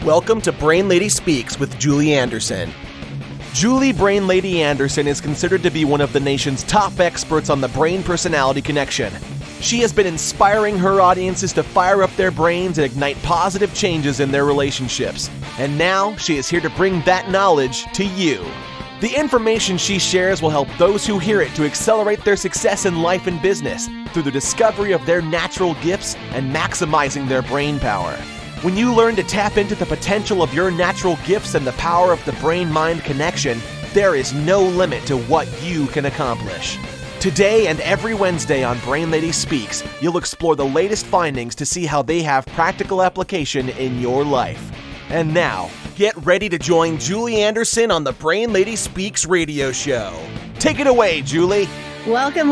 Welcome to Brain Lady Speaks with Julie Anderson. Julie Brain Lady Anderson is considered to be one of the nation's top experts on the brain-personality connection. She has been inspiring her audiences to fire up their brains and ignite positive changes in their relationships. And now she is here to bring that knowledge to you. The information she shares will help those who hear it to accelerate their success in life and business through the discovery of their natural gifts and maximizing their brain power. When you learn to tap into the potential of your natural gifts and the power of the brain-mind connection, there is no limit to what you can accomplish. Today and every Wednesday on Brain Lady Speaks, you'll explore the latest findings to see how they have practical application in your life. And now, get ready to join Julie Anderson on the Brain Lady Speaks radio show. Take it away, Julie. Welcome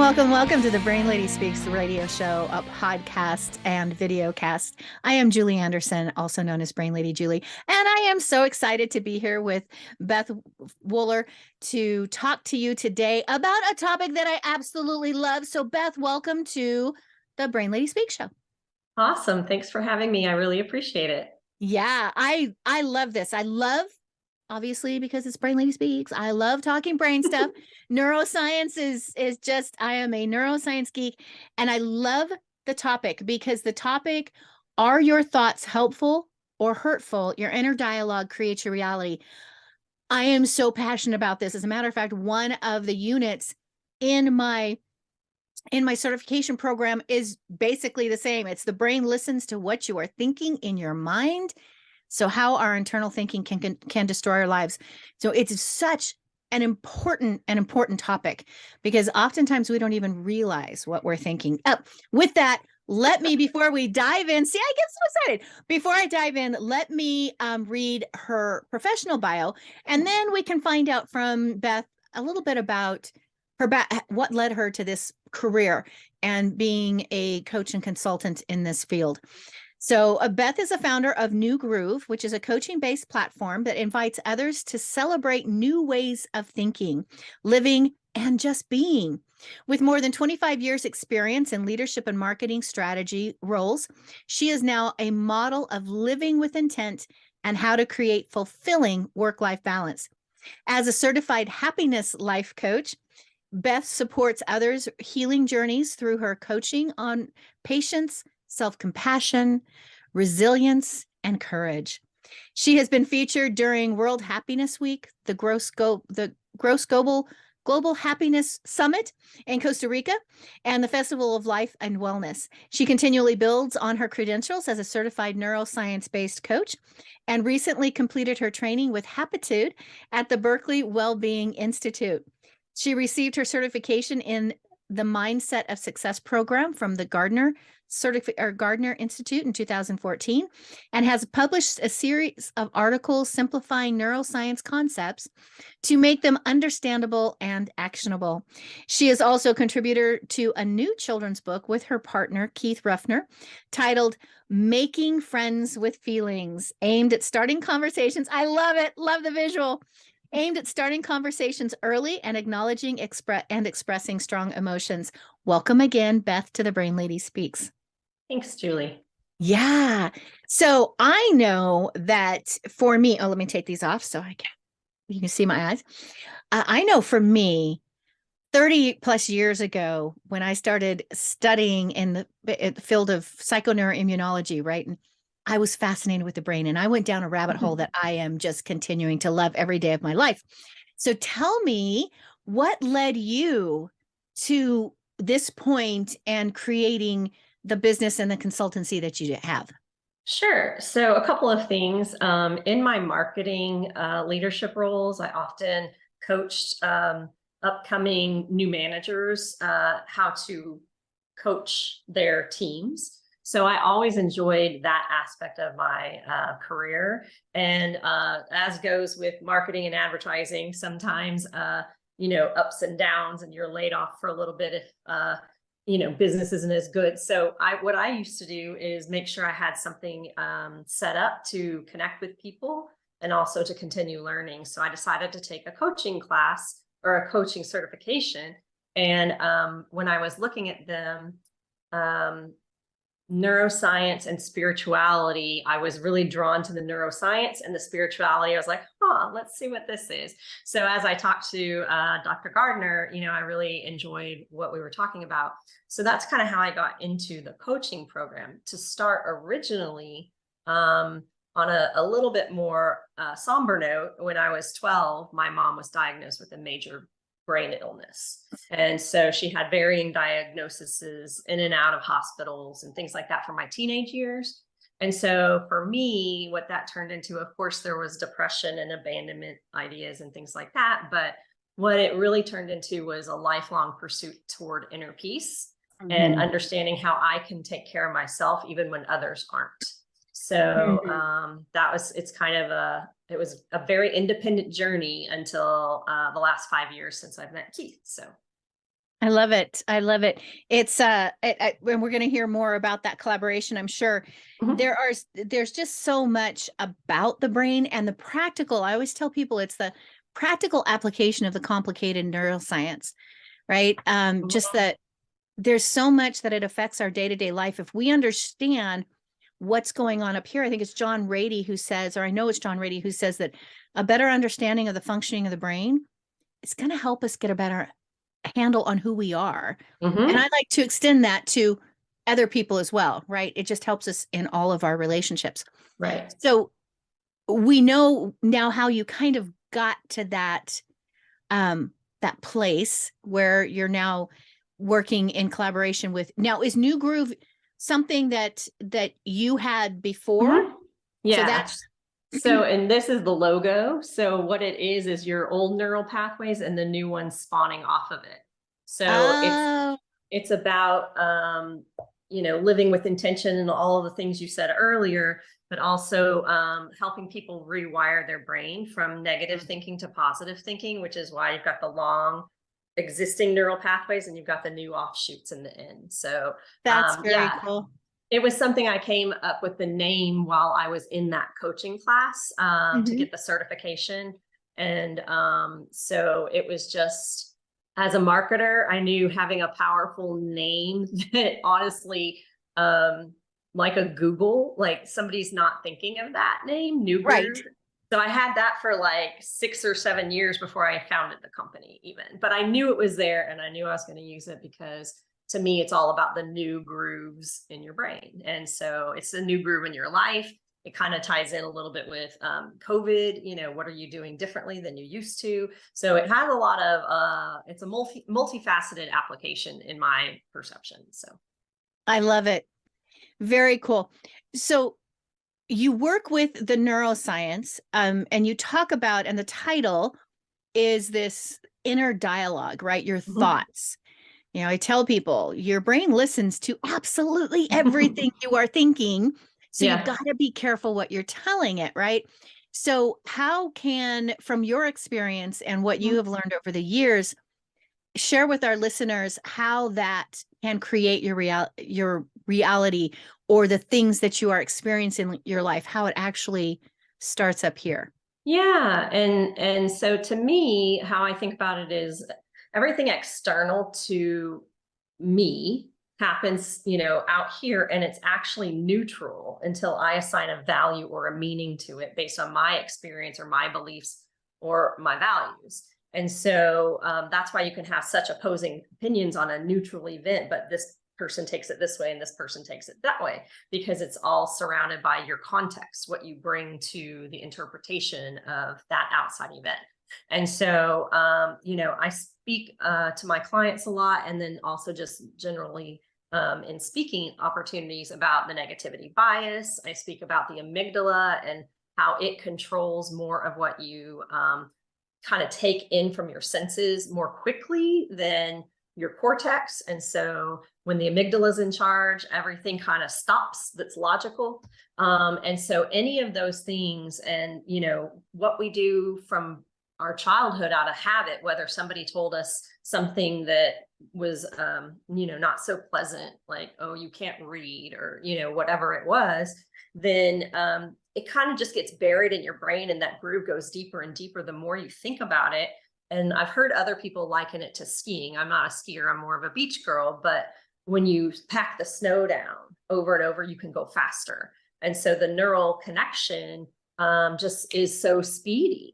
to the Brain Lady Speaks radio show, a podcast and videocast. I am Julie Anderson, also known as Brain Lady Julie, and I am so excited to be here with Beth Wuller to talk to you today about a topic that I absolutely love. So Beth, welcome to the Brain Lady Speaks show. Awesome. Thanks for having me. I really appreciate it. Yeah, I love this. I love, obviously, because it's Brain Lady Speaks, I love talking brain stuff. Neuroscience is just, I am a neuroscience geek, and I love the topic because the topic, are your thoughts helpful or hurtful? Your inner dialogue creates your reality. I am so passionate about this. As a matter of fact, one of the units in my certification program is basically the same. It's the brain listens to what you are thinking in your mind. So how our internal thinking can destroy our lives. So it's such an important topic because oftentimes we don't even realize what we're thinking. With that, let me, before we dive in, see, I get so excited. Before I dive in, let me read her professional bio, and then we can find out from Beth a little bit about her what led her to this career and being a coach and consultant in this field. So Beth is a founder of New Groove, which is a coaching-based platform that invites others to celebrate new ways of thinking, living, and just being. With more than 25 years experience in leadership and marketing strategy roles, she is now a model of living with intent and how to create fulfilling work-life balance. As a certified happiness life coach, Beth supports others' healing journeys through her coaching on patience, self-compassion, resilience, and courage. She has been featured during World Happiness Week, the Gross Global Happiness Summit in Costa Rica, and the Festival of Life and Wellness. She continually builds on her credentials as a certified neuroscience-based coach and recently completed her training with Happitude at the Berkeley Wellbeing Institute. She received her certification in the Mindset of Success program from the Gardner Institute in 2014 and has published a series of articles simplifying neuroscience concepts to make them understandable and actionable. She is also a contributor to a new children's book with her partner, Keith Ruffner, titled Making Friends with Feelings, aimed at starting conversations. I love it. Love the visual. Aimed at starting conversations early and acknowledging expressing strong emotions. Welcome again, Beth, to the Brain Lady Speaks. Thanks, Julie. Yeah. So I know that for me, let me take these off so you can see my eyes. I know for me, 30 plus years ago, when I started studying in the field of psychoneuroimmunology, right? And I was fascinated with the brain, and I went down a rabbit hole that I am just continuing to love every day of my life. So tell me, what led you to this point and creating the business and the consultancy that you have? Sure. So a couple of things. In my marketing leadership roles, I often coached upcoming new managers how to coach their teams. So I always enjoyed that aspect of my career. And as goes with marketing and advertising, sometimes, ups and downs, and you're laid off for a little bit if, business isn't as good. So what I used to do is make sure I had something set up to connect with people and also to continue learning. So I decided to take a coaching class or a coaching certification. And when I was looking at them, neuroscience and spirituality, I was really drawn to the neuroscience, and the spirituality, I was like, let's see what this is. So as I talked to Dr. Gardner, I really enjoyed what we were talking about. So that's kind of how I got into the coaching program, to start originally on a little bit more somber note. When I was 12, my mom was diagnosed with a major brain illness. And so she had varying diagnoses in and out of hospitals and things like that for my teenage years. And so for me, what that turned into, of course, there was depression and abandonment ideas and things like that. But what it really turned into was a lifelong pursuit toward inner peace and understanding how I can take care of myself even when others aren't. So it was a very independent journey until the last 5 years since I've met Keith. So I love it. I love it. It's and we're going to hear more about that collaboration, I'm sure. There's just so much about the brain and the practical. I always tell people it's the practical application of the complicated neuroscience, right? Just that there's so much that it affects our day-to-day life. If we understand what's going on up here, I think it's John Rady who says, or I know it's John Rady who says, that a better understanding of the functioning of the brain is going to help us get a better handle on who we are. And I like to extend that to other people as well, right? It just helps us in all of our relationships. Right. So we know now how you kind of got to that, that place where you're now working in collaboration with. Now, is New Groove something that you had before? Yeah. And this is the logo. So what it is your old neural pathways and the new ones spawning off of it. So it's about living with intention and all of the things you said earlier, but also helping people rewire their brain from negative thinking to positive thinking, which is why you've got the long existing neural pathways and you've got the new offshoots in the end. So that's very cool. It was something I came up with the name while I was in that coaching class to get the certification. And so it was just, as a marketer, I knew having a powerful name that honestly, like a Google, like somebody's not thinking of that name, New Groove. Right. So I had that for like 6 or 7 years before I founded the company even, but I knew it was there and I knew I was going to use it because to me, it's all about the new grooves in your brain. And so it's a new groove in your life. It kind of ties in a little bit with COVID, what are you doing differently than you used to? So it has a lot of, it's a multifaceted application in my perception. So I love it. Very cool. So you work with the neuroscience and you talk about, and the title is this inner dialogue, right? Your thoughts. I tell people your brain listens to absolutely everything you are thinking. So you've got to be careful what you're telling it, right? So how can, from your experience and what you have learned over the years, share with our listeners how that can create your reality or the things that you are experiencing in your life, how it actually starts up here? Yeah. And so to me, how I think about it is everything external to me happens, out here, and it's actually neutral until I assign a value or a meaning to it based on my experience or my beliefs or my values. And so that's why you can have such opposing opinions on a neutral event, but this person takes it this way and this person takes it that way, because it's all surrounded by your context, what you bring to the interpretation of that outside event. And so, I speak to my clients a lot, and then also just generally in speaking opportunities about the negativity bias. I speak about the amygdala and how it controls more of what you kind of take in from your senses more quickly than your cortex. And so when the amygdala is in charge, everything kind of stops that's logical. And so any of those things, and, what we do from our childhood out of habit, whether somebody told us something that was, not so pleasant, like, oh, you can't read, or, whatever it was, then it kind of just gets buried in your brain, and that groove goes deeper and deeper the more you think about it. And I've heard other people liken it to skiing. I'm not a skier, I'm more of a beach girl, but when you pack the snow down over and over, you can go faster. And so the neural connection just is so speedy,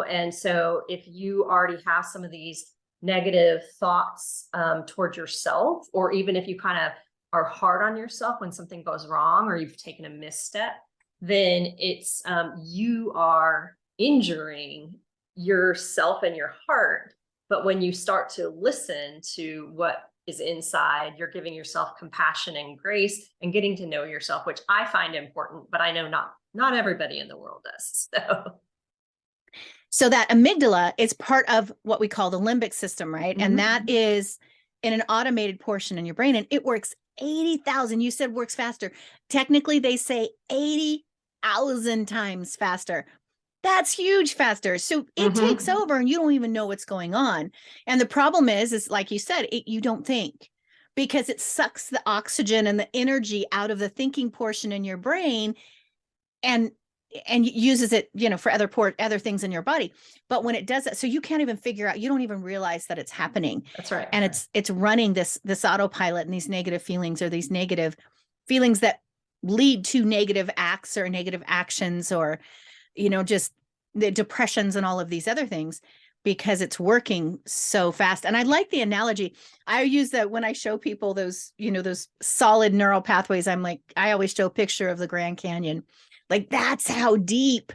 and so if you already have some of these negative thoughts toward yourself, or even if you kind of are hard on yourself when something goes wrong or you've taken a misstep, then it's you are injuring yourself and your heart. But when you start to listen to what is inside, you're giving yourself compassion and grace and getting to know yourself, which I find important, but I know not everybody in the world does. So that amygdala is part of what we call the limbic system, right? Mm-hmm. And that is in an automated portion in your brain, and it works 80,000. You said works faster. Technically, they say 80,000 times faster. That's huge faster. So it takes over and you don't even know what's going on. And the problem is like you said, you don't think, because it sucks the oxygen and the energy out of the thinking portion in your brain and uses it, for other things in your body. But when it does that, so you can't even figure out, you don't even realize that it's happening. That's right. And it's running this autopilot and these negative feelings, or these negative feelings that lead to negative acts or negative actions, or just the depressions and all of these other things, because it's working so fast. And I like the analogy. I use that when I show people those, those solid neural pathways. I always show a picture of the Grand Canyon. Like, that's how deep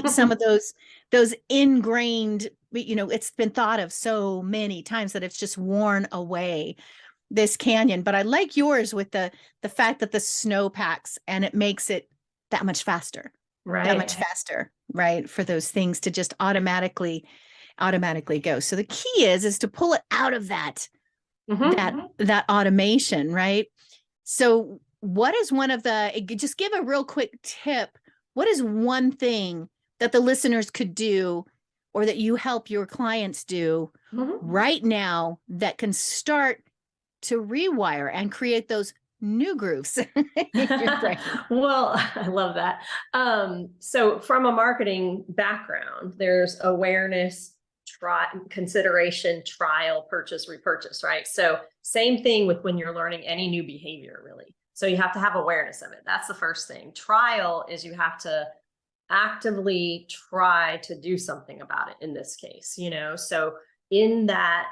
some of those ingrained, it's been thought of so many times that it's just worn away, this canyon. But I like yours with the fact that the snow packs and it makes it that much faster. Right. That much faster, right? For those things to just automatically go. So the key is to pull it out of that automation, right? So what is just give a real quick tip. What is one thing that the listeners could do, or that you help your clients do right now, that can start to rewire and create those new grooves in your brain? Well, I love that. So from a marketing background, there's awareness, consideration, trial, purchase, repurchase, right? So same thing with when you're learning any new behavior, really. So you have to have awareness of it. That's the first thing. Trial is you have to actively try to do something about it in this case, so in that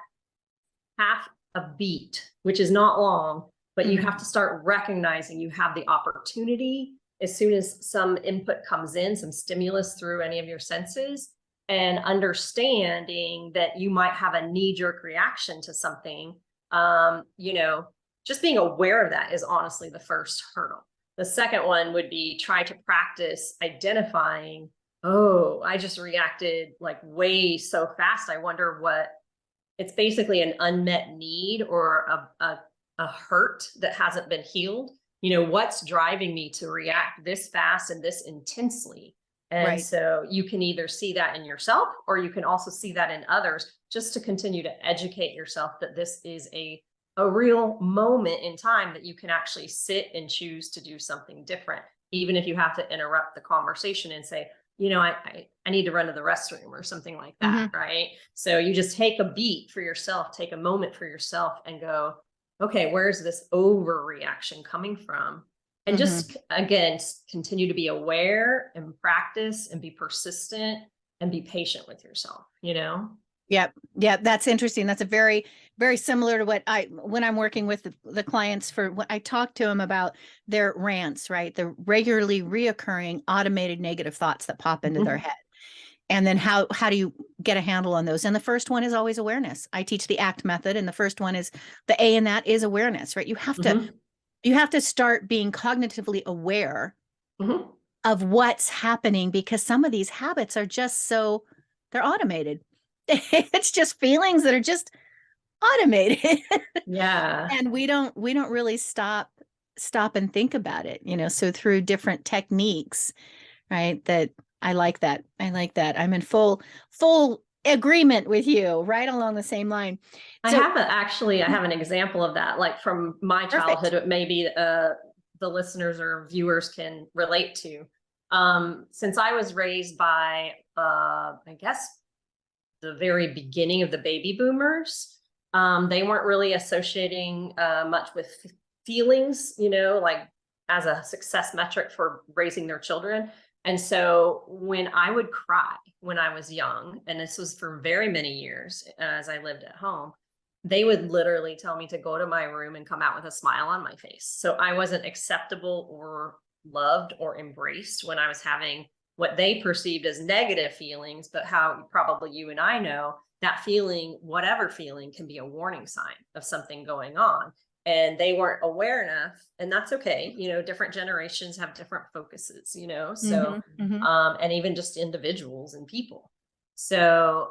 half a beat, which is not long, but you have to start recognizing you have the opportunity as soon as some input comes in, some stimulus through any of your senses, and understanding that you might have a knee-jerk reaction to something. Just being aware of that is honestly the first hurdle. The second one would be try to practice identifying, oh, I just reacted like way so fast. I wonder what, it's basically an unmet need or a hurt that hasn't been healed. What's driving me to react this fast and this intensely? And Right. So you can either see that in yourself, or you can also see that in others, just to continue to educate yourself that this is a real moment in time that you can actually sit and choose to do something different, even if you have to interrupt the conversation and say, I need to run to the restroom or something like that, right? So you just take a beat for yourself, take a moment for yourself and go, okay, where's this overreaction coming from? And just, again, continue to be aware and practice and be persistent and be patient with yourself, Yep. Yeah. That's interesting. That's a very, very similar to when I'm working with the clients, for what I talk to them about their rants, right? The regularly reoccurring automated negative thoughts that pop into their head. And then how do you get a handle on those? And the first one is always awareness. I teach the ACT method. And the first one is the A in that is awareness, right? You have to start being cognitively aware of what's happening, because some of these habits are just they're automated. It's just feelings that are just automated. Yeah. And we don't really stop and think about it, so through different techniques, right? That I like that. I'm in full agreement with you, right along the same line. I have an example of that, like from my childhood. It maybe the listeners or viewers can relate to. Since I was raised by, I guess, the very beginning of the baby boomers, They weren't really associating much with feelings, like as a success metric for raising their children. And so when I would cry when I was young, and this was for very many years as I lived at home, they would literally tell me to go to my room and come out with a smile on my face. So I wasn't acceptable or loved or embraced when I was having what they perceived as negative feelings, but how probably you and I know that feeling, whatever feeling, can be a warning sign of something going on. And they weren't aware enough, and that's okay. Different generations have different focuses, so, and even just individuals and people. So,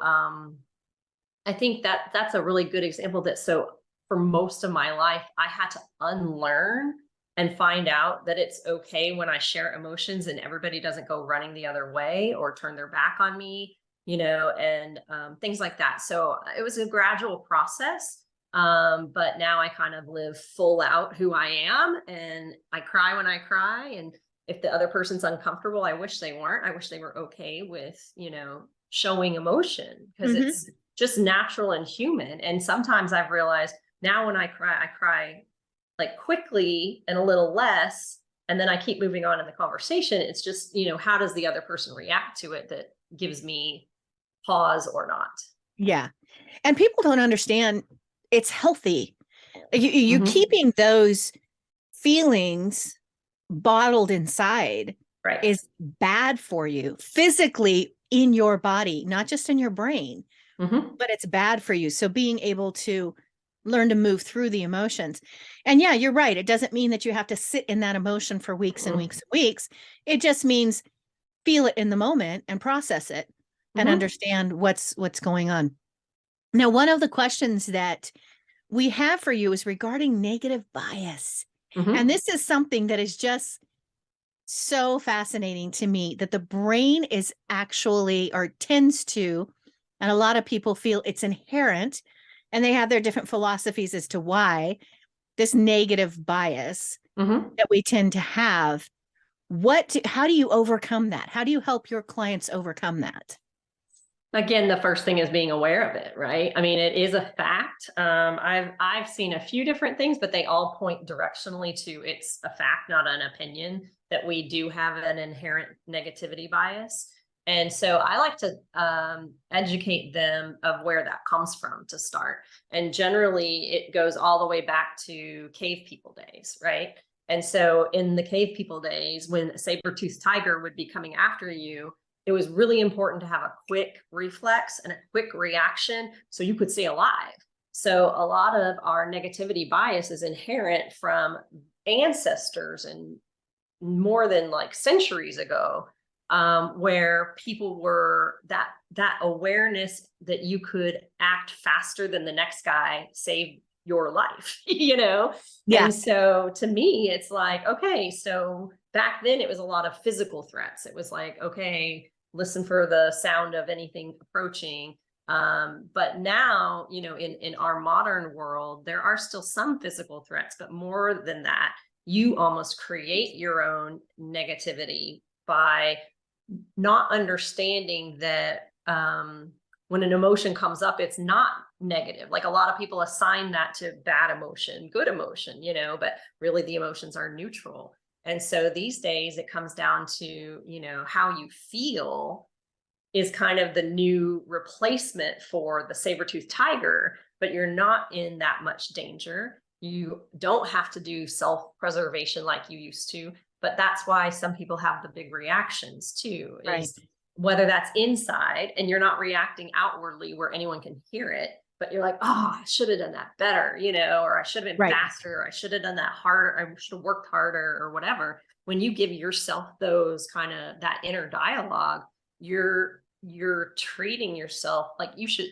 I think that that's a really good example that, so for most of my life, I had to unlearn and find out that it's okay when I share emotions and everybody doesn't go running the other way or turn their back on me, and things like that. So it was a gradual process. But now I kind of live full out who I am, and I cry when I cry. And if the other person's uncomfortable, I wish they weren't. I wish they were okay with, showing emotion, because it's just natural and human. And sometimes I've realized now when I cry like quickly and a little less, and then I keep moving on in the conversation. It's just, how does the other person react to it that gives me pause or not. Yeah. And people don't understand it's healthy. You keeping those feelings bottled inside is bad for you physically in your body, not just in your brain, but it's bad for you. So being able to learn to move through the emotions. And yeah, you're right. It doesn't mean that you have to sit in that emotion for weeks and weeks and weeks. It just means feel it in the moment and process it and understand what's going on. Now, one of the questions that we have for you is regarding negative bias. And this is something that is just so fascinating to me, that the brain is actually, or tends to, and a lot of people feel it's inherent, and they have their different philosophies as to why this negative bias that we tend to have. How do you overcome that? How do you help your clients overcome that? Again, the first thing is being aware of it, right? I mean, it is a fact. I've seen a few different things, but they all point directionally to it's a fact, not an opinion, that we do have an inherent negativity bias. And so I like to educate them of where that comes from to start. And generally, it goes all the way back to cave people days, right? And so in the cave people days, when a saber-toothed tiger would be coming after you, it was really important to have a quick reflex and a quick reaction so you could stay alive. So a lot of our negativity bias is inherent from ancestors and more than like centuries ago, where people were that awareness that you could act faster than the next guy saved your life, Yeah. And so to me, it's like, okay, so back then it was a lot of physical threats. It was like, okay, listen for the sound of anything approaching. But now, in our modern world, there are still some physical threats, but more than that, you almost create your own negativity by not understanding that when an emotion comes up, it's not negative. Like a lot of people assign that to bad emotion, good emotion, but really the emotions are neutral. And so these days it comes down to, how you feel is kind of the new replacement for the saber-toothed tiger, but you're not in that much danger. You don't have to do self-preservation like you used to, but that's why some people have the big reactions too, is whether that's inside and you're not reacting outwardly where anyone can hear it, but you're like, oh, I should have done that better, or I should have been faster, or I should have done that harder, I should have worked harder or whatever. When you give yourself those kind of that inner dialogue, you're treating yourself like you should.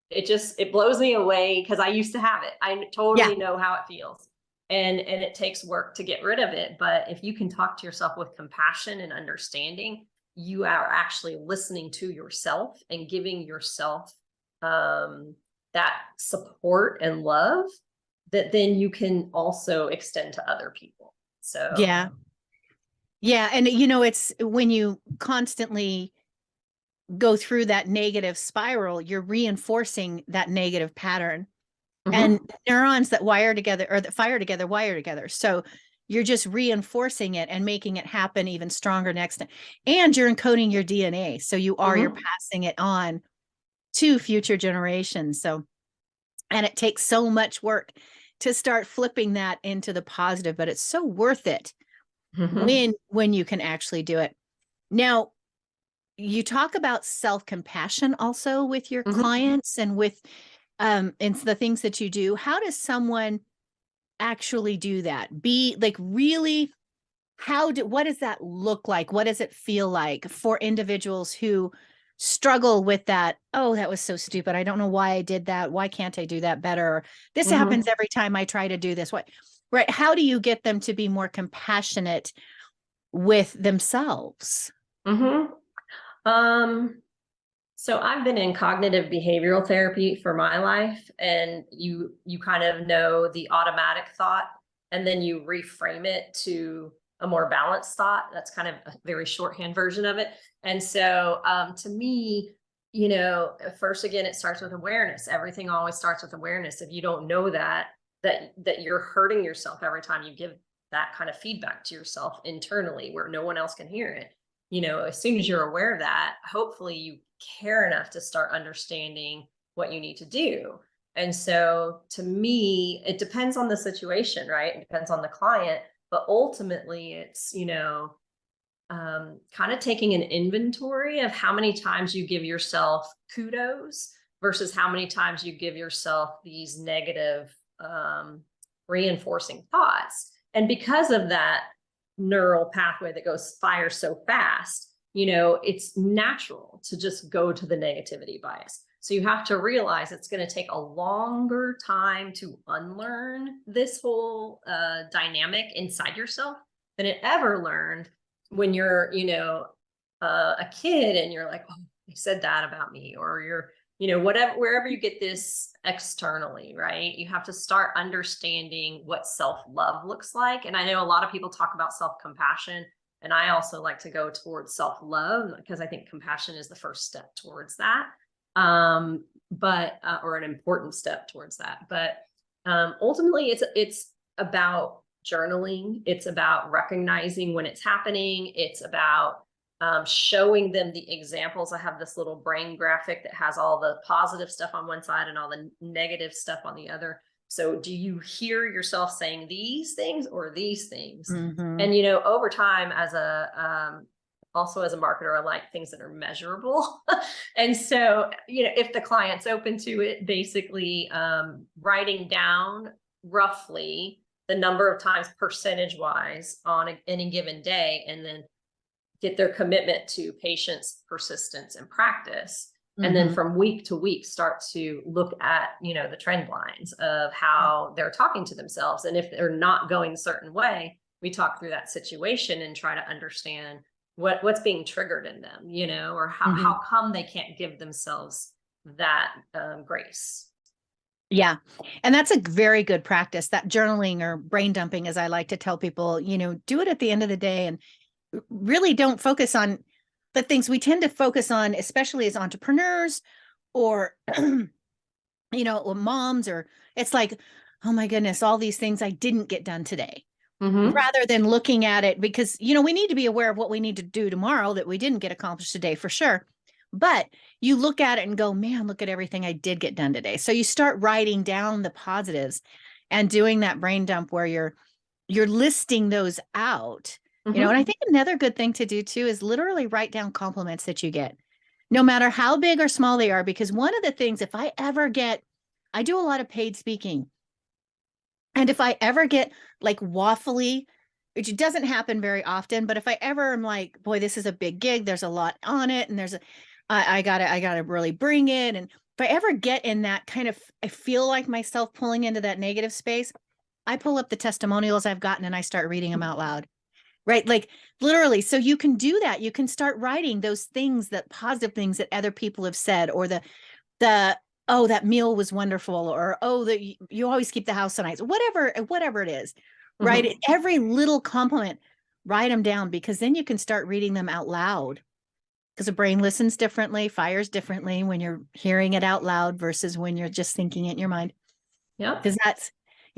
It blows me away because I used to have it. I totally know how it feels. And it takes work to get rid of it. But if you can talk to yourself with compassion and understanding, you are actually listening to yourself and giving yourself that support and love that then you can also extend to other people. So yeah. And it's when you constantly go through that negative spiral, you're reinforcing that negative pattern and neurons that wire together or that fire together, wire together. So you're just reinforcing it and making it happen even stronger next time. And you're encoding your DNA. So you're passing it on to future generations. So, and it takes so much work to start flipping that into the positive, but it's so worth it when you can actually do it. Now, you talk about self-compassion also with your clients and with and the things that you do. How does someone actually do that? Be like, really, what does that look like? What does it feel like for individuals who struggle with that? Oh, that was so stupid. I don't know why I did that. Why can't I do that better? This happens every time I try to do this. What, right? How do you get them to be more compassionate with themselves? So I've been in cognitive behavioral therapy for my life, and you kind of know the automatic thought, and then you reframe it to a more balanced thought. That's kind of a very shorthand version of it. And so to me, first, again, it starts with awareness. Everything always starts with awareness. If you don't know that you're hurting yourself every time you give that kind of feedback to yourself internally where no one else can hear it, as soon as you're aware of that, hopefully you care enough to start understanding what you need to do. And so to me, it depends on the situation, right? It depends on the client, but ultimately it's, kind of taking an inventory of how many times you give yourself kudos versus how many times you give yourself these negative reinforcing thoughts. And because of that neural pathway that fires so fast, it's natural to just go to the negativity bias. So you have to realize it's going to take a longer time to unlearn this whole dynamic inside yourself than it ever learned when you're, a kid and you're like, oh, they said that about me, or you're, wherever you get this externally, right? You have to start understanding what self-love looks like. And I know a lot of people talk about self-compassion, and I also like to go towards self-love because I think compassion is the first step towards that. Or an important step towards that. But ultimately it's about journaling. It's about recognizing when it's happening. It's about showing them the examples. I have this little brain graphic that has all the positive stuff on one side and all the negative stuff on the other. So do you hear yourself saying these things or these things? And, over time also as a marketer, I like things that are measurable. And so, if the client's open to it, basically writing down roughly the number of times percentage wise on any given day, and then get their commitment to patience, persistence, and practice. And then from week to week, start to look at, the trend lines of how they're talking to themselves. And if they're not going a certain way, we talk through that situation and try to understand what's being triggered in them, or how come they can't give themselves that grace. Yeah. And that's a very good practice, that journaling or brain dumping, as I like to tell people, do it at the end of the day and really don't focus on the things we tend to focus on, especially as entrepreneurs or, or moms, or it's like, oh my goodness, all these things I didn't get done today. Rather than looking at it, because, we need to be aware of what we need to do tomorrow that we didn't get accomplished today for sure. But you look at it and go, man, look at everything I did get done today. So you start writing down the positives and doing that brain dump where you're listing those out, and I think another good thing to do too is literally write down compliments that you get, no matter how big or small they are. Because one of the things, I do a lot of paid speaking. And if I ever get like waffly, which doesn't happen very often, but if I ever am like, boy, this is a big gig, there's a lot on it, and I gotta really bring it. And if I ever get in that kind of, I feel like myself pulling into that negative space, I pull up the testimonials I've gotten and I start reading them out loud, right? Like literally. So you can do that. You can start writing those things, that positive things that other people have said, or oh, that meal was wonderful, or, oh, that you always keep the house so nice, whatever it is, right? Every little compliment, write them down, because then you can start reading them out loud, because the brain listens differently, fires differently when you're hearing it out loud versus when you're just thinking it in your mind. Yep. Because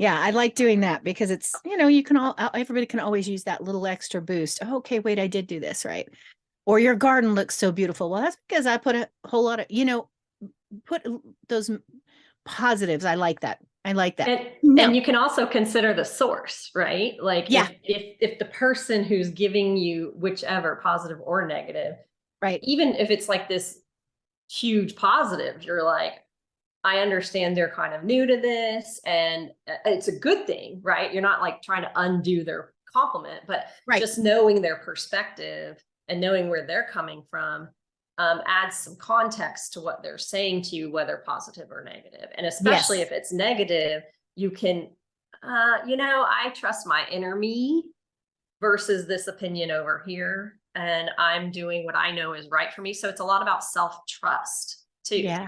I like doing that because it's, you can everybody can always use that little extra boost. Oh, okay, wait, I did do this right. Or your garden looks so beautiful. Well, that's because I put a whole lot of, put those positives. I like that. And you can also consider the source, right? Like Yeah. if the person who's giving you whichever, positive or negative, Right. even if it's like this huge positive, you're like, I understand they're kind of new to this and it's a good thing, right? You're not like trying to undo their compliment, but just knowing their perspective and knowing where they're coming from adds some context to what they're saying to you, whether positive or negative. And especially if it's negative, you can, I trust my inner me versus this opinion over here. And I'm doing what I know is right for me. So it's a lot about self-trust too. Yeah.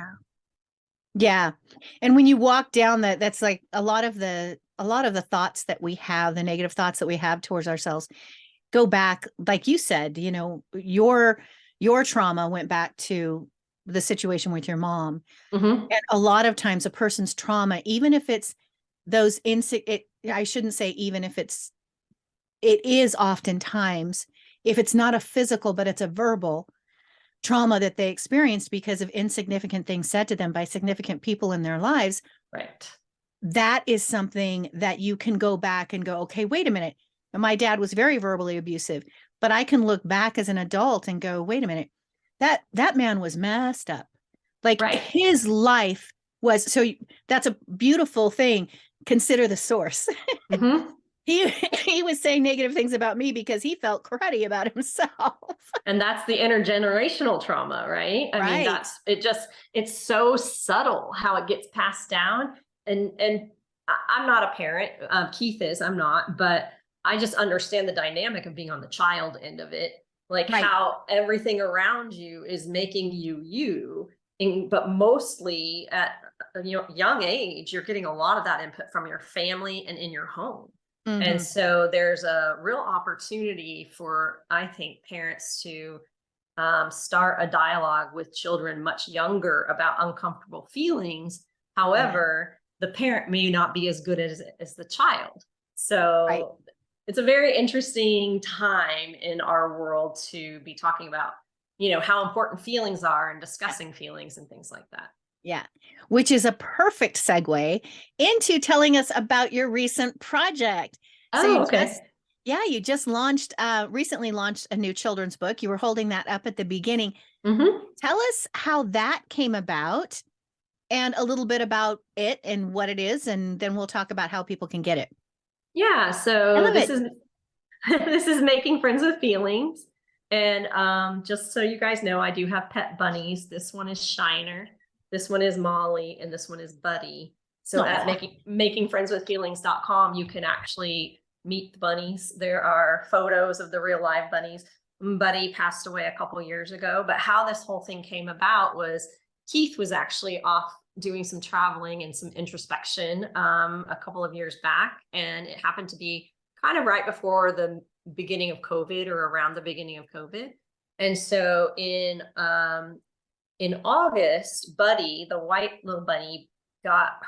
Yeah. And when you walk down that's like a lot of the thoughts that we have, the negative thoughts that we have towards ourselves go back, like you said, your trauma went back to the situation with your mom. Mm-hmm. And a lot of times a person's trauma, even if it's those I shouldn't say even if it is oftentimes, if it's not a physical, but it's a verbal trauma that they experienced because of insignificant things said to them by significant people in their lives. Right. That is something that you can go back and go, okay, wait a minute. My dad was very verbally abusive, but I can look back as an adult and go, wait a minute, that man was messed up. Like his life was, so that's a beautiful thing. Consider the source. Mm-hmm. He was saying negative things about me because he felt cruddy about himself. And that's the intergenerational trauma, right? I mean, it's so subtle how it gets passed down. And I'm not a parent. Keith is, I'm not, but I just understand the dynamic of being on the child end of it. Like how everything around you is making you, but mostly at a young age, you're getting a lot of that input from your family and in your home. Mm-hmm. And so there's a real opportunity for, I think, parents to start a dialogue with children much younger about uncomfortable feelings. However, the parent may not be as good as the child. So it's a very interesting time in our world to be talking about, how important feelings are and discussing feelings and things like that. Yeah, which is a perfect segue into telling us about your recent project. You just recently launched a new children's book. You were holding that up at the beginning. Mm-hmm. Tell us how that came about and a little bit about it and what it is, and then we'll talk about how people can get it. Yeah, so this is Making Friends with Feelings. And just so you guys know, I do have pet bunnies. This one is Shiner. This one is Molly, and this one is Buddy. So at makingfriendswithfeelings.com, you can actually meet the bunnies. There are photos of the real live bunnies. Buddy passed away a couple years ago, but how this whole thing came about was Keith was actually off doing some traveling and some introspection a couple of years back. And it happened to be kind of right before the beginning of COVID or around the beginning of COVID. And so in August, Buddy, the white little bunny, got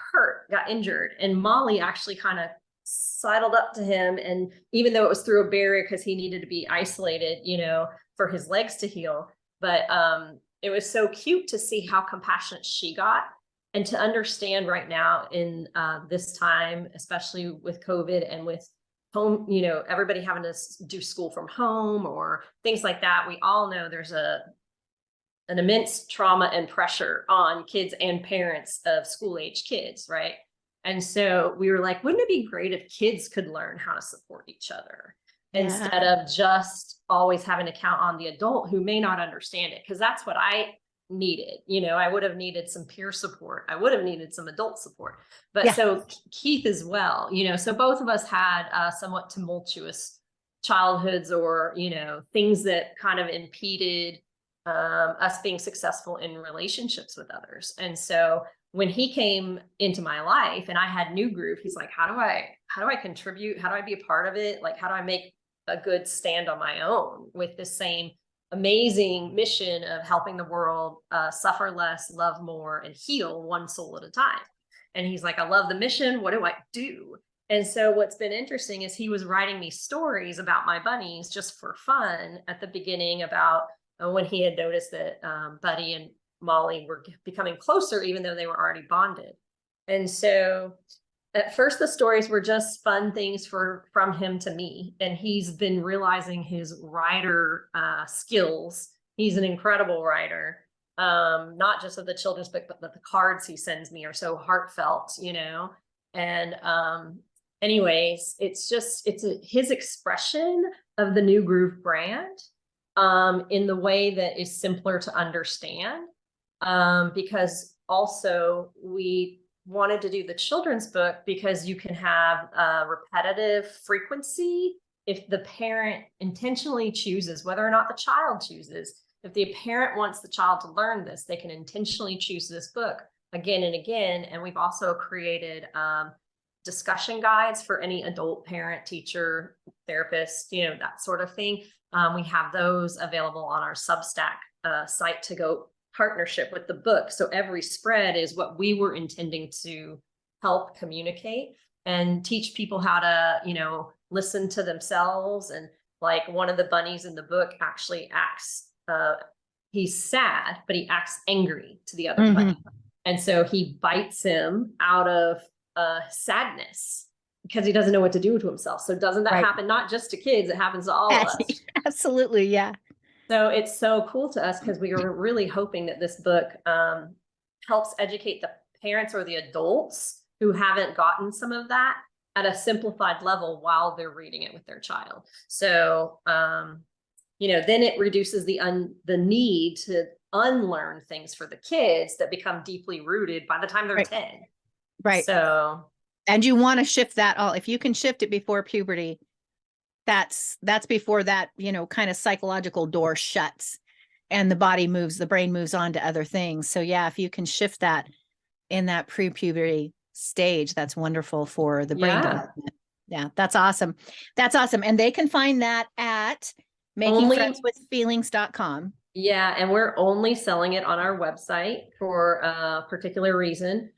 injured, and Molly actually kind of sidled up to him. And even though it was through a barrier because he needed to be isolated, for his legs to heal, but it was so cute to see how compassionate she got and to understand right now in this time, especially with COVID and with home, everybody having to do school from home or things like that. We all know there's an immense trauma and pressure on kids and parents of school age kids, right? And so we were like, wouldn't it be great if kids could learn how to support each other instead of just always having to count on the adult who may not understand it? Because that's what I needed. I would have needed some peer support. I would have needed some adult support. But so Keith as well, so both of us had somewhat tumultuous childhoods or, things that kind of impeded us being successful in relationships with others. And so when he came into my life and I had New Groove, he's like, how do I contribute? How do I be a part of it? Like, how do I make a good stand on my own with the same amazing mission of helping the world suffer less, love more, and heal one soul at a time? And he's like, I love the mission. What do I do? And so what's been interesting is he was writing me stories about my bunnies just for fun at the beginning about when he had noticed that Buddy and Molly were becoming closer, even though they were already bonded. And so at first the stories were just fun things from him to me. And he's been realizing his writer skills. He's an incredible writer, not just of the children's book, but the cards he sends me are so heartfelt, and anyways, it's his expression of the New Groove brand in the way that is simpler to understand, because also we wanted to do the children's book because you can have a repetitive frequency if the parent intentionally chooses, whether or not the child chooses. If the parent wants the child to learn this, they can intentionally choose this book again and again. And we've also created discussion guides for any adult parent, teacher, therapist, that sort of thing. We have those available on our Substack site to go partnership with the book. So every spread is what we were intending to help communicate and teach people how to, listen to themselves. And like one of the bunnies in the book actually acts, he's sad, but he acts angry to the other bunny. And so he bites him out of sadness because he doesn't know what to do to himself. So doesn't that happen not just to kids, it happens to all of us. Absolutely. Yeah. So it's so cool to us because we are really hoping that this book helps educate the parents or the adults who haven't gotten some of that at a simplified level while they're reading it with their child. So, then it reduces the need to unlearn things for the kids that become deeply rooted by the time they're 10. Right. So, and you want to shift that if you can shift it before puberty, that's before that, kind of psychological door shuts and the brain moves on to other things. So yeah, if you can shift that in that pre-puberty stage, that's wonderful for the brain development. Yeah, that's awesome. That's awesome. And they can find that at makingfriendswithfeelings.com. Yeah. And we're only selling it on our website for a particular reason.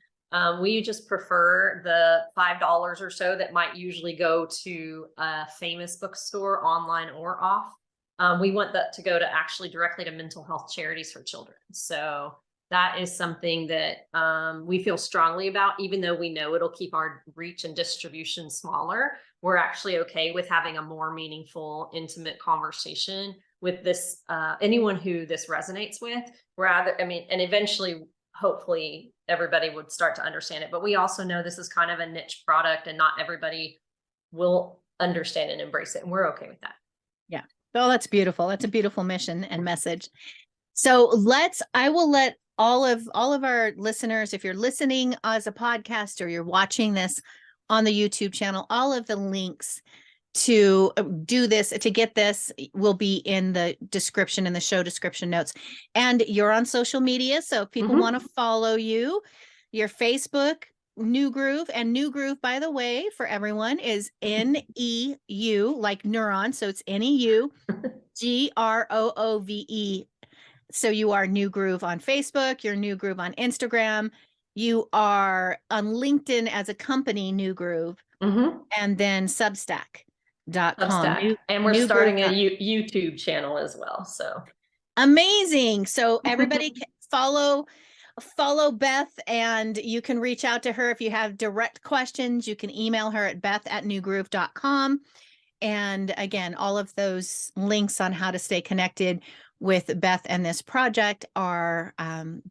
We just prefer the $5 or so that might usually go to a famous bookstore online or off. We want that to go to actually directly to mental health charities for children. So that is something that we feel strongly about, even though we know it'll keep our reach and distribution smaller. We're actually okay with having a more meaningful, intimate conversation with this, anyone who this resonates with. And eventually, hopefully everybody would start to understand it. But we also know this is kind of a niche product and not everybody will understand and embrace it. And we're okay with that. Yeah. Oh, that's beautiful. That's a beautiful mission and message. So I will let all of our listeners, if you're listening as a podcast or you're watching this on the YouTube channel, all of the links to do this, to get this, will be in the description, in the show description notes. And you're on social media. So if people want to follow you, your Facebook, New Groove, and New Groove, by the way, for everyone, is NEU, like neuron. So it's NEU, GROOVE. So you are New Groove on Facebook, you're New Groove on Instagram, you are on LinkedIn as a company, New Groove, and then Substack.com. And we're starting a YouTube channel as well. So amazing. So everybody can follow Beth, and you can reach out to her if you have direct questions. You can email her at beth@newgroove.com. And again, all of those links on how to stay connected with Beth and this project are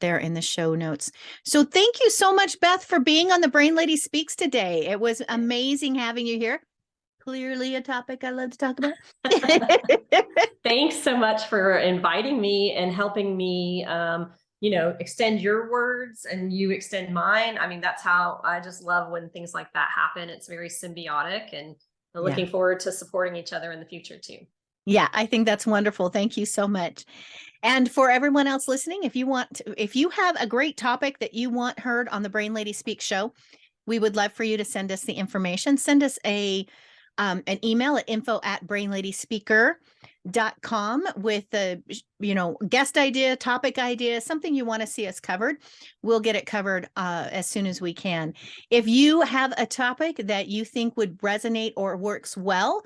there in the show notes. So thank you so much, Beth, for being on the Brain Lady Speaks today. It was amazing having you here. Clearly a topic I love to talk about. Thanks so much for inviting me and helping me, extend your words and you extend mine. I mean, that's how I just love when things like that happen. It's very symbiotic, and looking forward to supporting each other in the future too. Yeah, I think that's wonderful. Thank you so much. And for everyone else listening, if you have a great topic that you want heard on the Brain Lady Speak show, we would love for you to send us the information. Send us an email at info@brainladyspeaker.com. with a guest idea, topic idea, something you want to see us covered. We'll get it covered as soon as we can. If you have a topic that you think would resonate or works well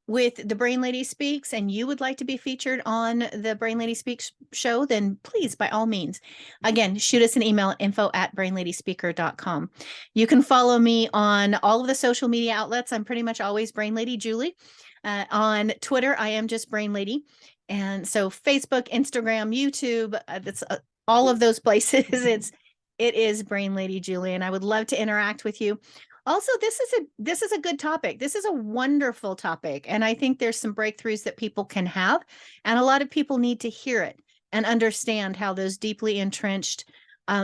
with the Brain Lady Speaks and you would like to be featured on the Brain Lady Speaks show, then please, by all means, again, shoot us an email, info@brainladyspeaker.com. You can follow me on all of the social media outlets. I'm pretty much always Brain Lady Julie. On Twitter, I am just Brain Lady. And so Facebook, Instagram, YouTube, it's all of those places. It is Brain Lady Julie, and I would love to interact with you. Also, this is a good topic. This is a wonderful topic. And I think there's some breakthroughs that people can have. And a lot of people need to hear it and understand how those deeply entrenched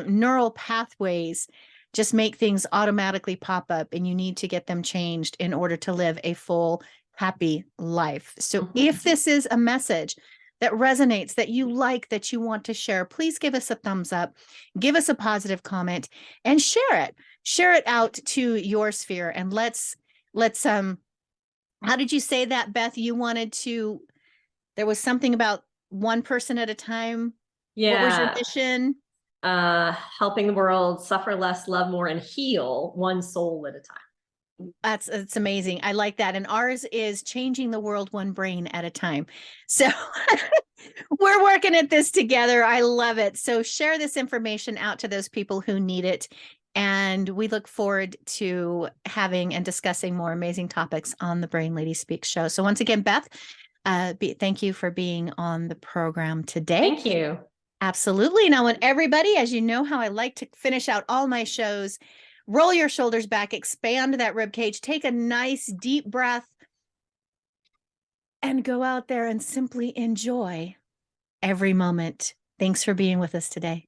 neural pathways just make things automatically pop up, and you need to get them changed in order to live a full, happy life. So if this is a message that resonates, that you like, that you want to share, please give us a thumbs up, give us a positive comment, and share it out to your sphere. And let's how did you say that, Beth? You wanted to, there was something about one person at a time. Yeah. What was your mission? Helping the world suffer less, love more, and heal one soul at a time. It's amazing. I like that. And ours is changing the world one brain at a time. So we're working at this together. I love it. So share this information out to those people who need it. And we look forward to having and discussing more amazing topics on the Brain Lady Speaks show. So once again, Beth, thank you for being on the program today. Thank you. Absolutely. Now, and everybody, as you know how I like to finish out all my shows, roll your shoulders back, expand that rib cage, take a nice deep breath, and go out there and simply enjoy every moment. Thanks for being with us today.